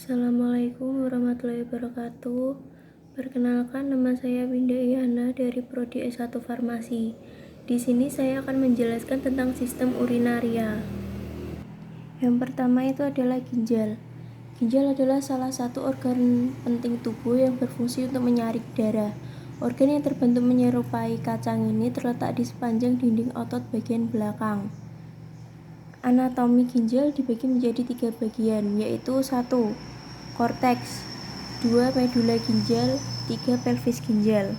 Assalamualaikum warahmatullahi wabarakatuh. Perkenalkan, nama saya Winda Iyana dari Prodi S1 Farmasi. Di sini saya akan menjelaskan tentang sistem urinaria. Yang pertama itu adalah ginjal. Ginjal adalah salah satu organ penting tubuh yang berfungsi untuk menyaring darah. Organ yang terbentuk menyerupai kacang ini terletak di sepanjang dinding otot bagian belakang. Anatomi ginjal dibagi menjadi 3 bagian, yaitu 1. Korteks, 2. Medula ginjal, 3. Pelvis ginjal.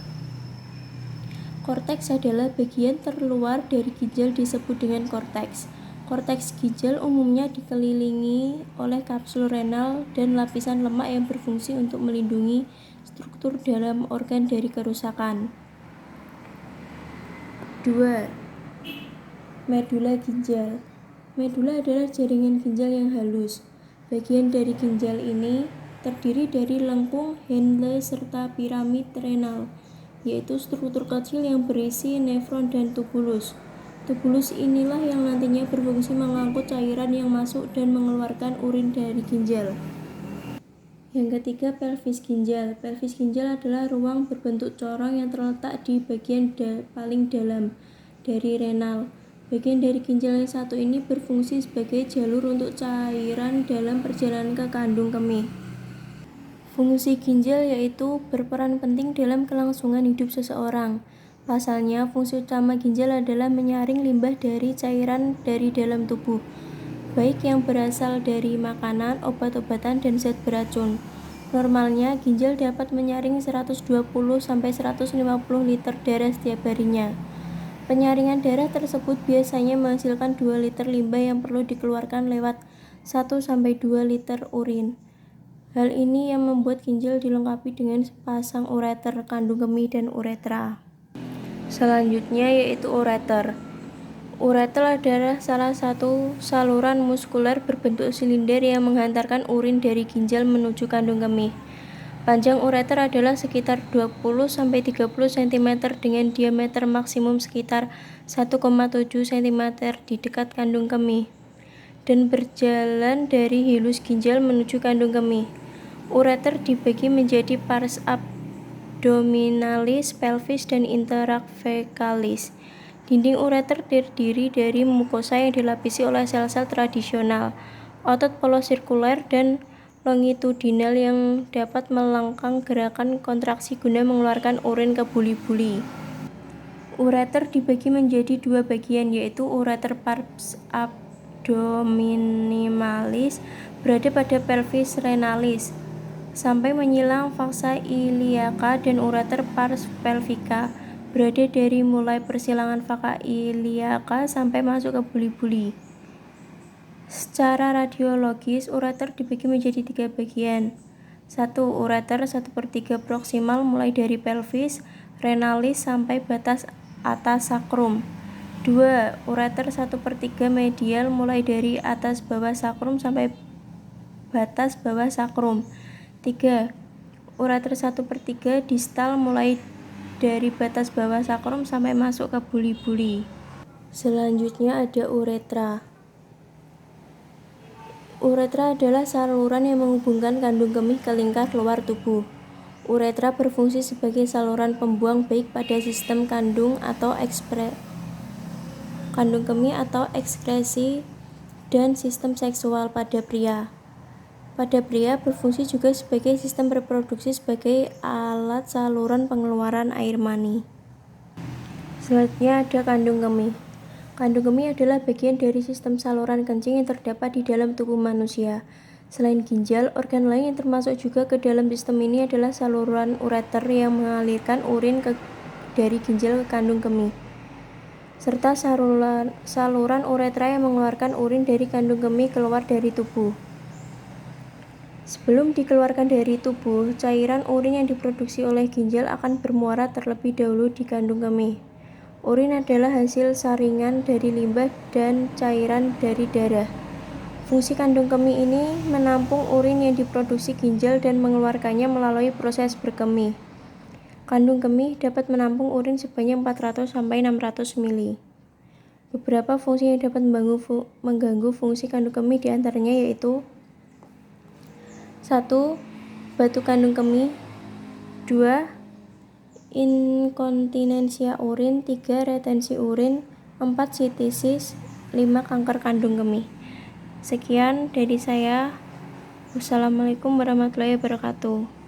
Korteks adalah bagian terluar dari ginjal disebut dengan korteks. Korteks ginjal umumnya dikelilingi oleh kapsul renal dan lapisan lemak yang berfungsi untuk melindungi struktur dalam organ dari kerusakan. 2. Medula ginjal. Medula adalah jaringan ginjal yang halus. Bagian dari ginjal ini terdiri dari lengkung, Henle, serta piramid renal, yaitu struktur kecil yang berisi nefron dan tubulus. Tubulus inilah yang nantinya berfungsi mengangkut cairan yang masuk dan mengeluarkan urin dari ginjal. Yang ketiga, pelvis ginjal. Pelvis ginjal adalah ruang berbentuk corong yang terletak di bagian paling dalam dari renal. Bagian dari ginjal yang satu ini berfungsi sebagai jalur untuk cairan dalam perjalanan ke kandung kemih. Fungsi ginjal yaitu berperan penting dalam kelangsungan hidup seseorang. Pasalnya, fungsi utama ginjal adalah menyaring limbah dari cairan dari dalam tubuh, baik yang berasal dari makanan, obat-obatan, dan zat beracun. Normalnya, ginjal dapat menyaring 120-150 liter darah setiap harinya. Penyaringan darah tersebut biasanya menghasilkan 2 liter limbah yang perlu dikeluarkan lewat 1-2 liter urin. Hal ini yang membuat ginjal dilengkapi dengan sepasang ureter, kandung kemih, dan uretra. Selanjutnya yaitu ureter. Ureter adalah salah satu saluran muskuler berbentuk silinder yang menghantarkan urin dari ginjal menuju kandung kemih. Panjang ureter adalah sekitar 20-30 cm dengan diameter maksimum sekitar 1,7 cm di dekat kandung kemih dan berjalan dari hilus ginjal menuju kandung kemih. Ureter dibagi menjadi pars abdominalis, pelvis, dan interfecalis. Dinding ureter terdiri dari mukosa yang dilapisi oleh sel-sel tradisional, otot polos sirkuler, dan longitudinal yang dapat melengkang gerakan kontraksi guna mengeluarkan urin ke buli-buli. Ureter dibagi menjadi 2 bagian, yaitu ureter pars abdominalis berada pada pelvis renalis sampai menyilang faksa iliaca, dan ureter pars pelvica berada dari mulai persilangan faksa iliaca sampai masuk ke buli-buli. Secara radiologis, ureter dibagi menjadi 3 bagian. 1. Ureter 1/3 proksimal mulai dari pelvis renalis sampai batas atas sakrum. 2. Ureter 1/3 medial mulai dari atas bawah sakrum sampai batas bawah sakrum. 3. Ureter 1/3 distal mulai dari batas bawah sakrum sampai masuk ke buli-buli. Selanjutnya ada uretra. Uretra adalah saluran yang menghubungkan kandung kemih ke lingkar luar tubuh. Uretra berfungsi sebagai saluran pembuang baik pada sistem kandung kemih atau ekskresi dan sistem seksual pada pria. Pada pria berfungsi juga sebagai sistem reproduksi sebagai alat saluran pengeluaran air mani. Selanjutnya ada kandung kemih. Kandung kemih adalah bagian dari sistem saluran kencing yang terdapat di dalam tubuh manusia. Selain ginjal, organ lain yang termasuk juga ke dalam sistem ini adalah saluran ureter yang mengalirkan urin dari ginjal ke kandung kemih, serta saluran uretra yang mengeluarkan urin dari kandung kemih keluar dari tubuh. Sebelum dikeluarkan dari tubuh, cairan urin yang diproduksi oleh ginjal akan bermuara terlebih dahulu di kandung kemih. Urin adalah hasil saringan dari limbah dan cairan dari darah. Fungsi kandung kemih ini menampung urin yang diproduksi ginjal dan mengeluarkannya melalui proses berkemih. Kandung kemih dapat menampung urin sebanyak 400-600 ml. Beberapa fungsi yang dapat mengganggu fungsi kandung kemih diantaranya yaitu 1. 1. Batu kandung kemih. 2. Inkontinensia urin. 3. Retensi urin. 4. sitisis. 5. Kanker kandung kemih. Sekian dari saya. Wassalamualaikum warahmatullahi wabarakatuh.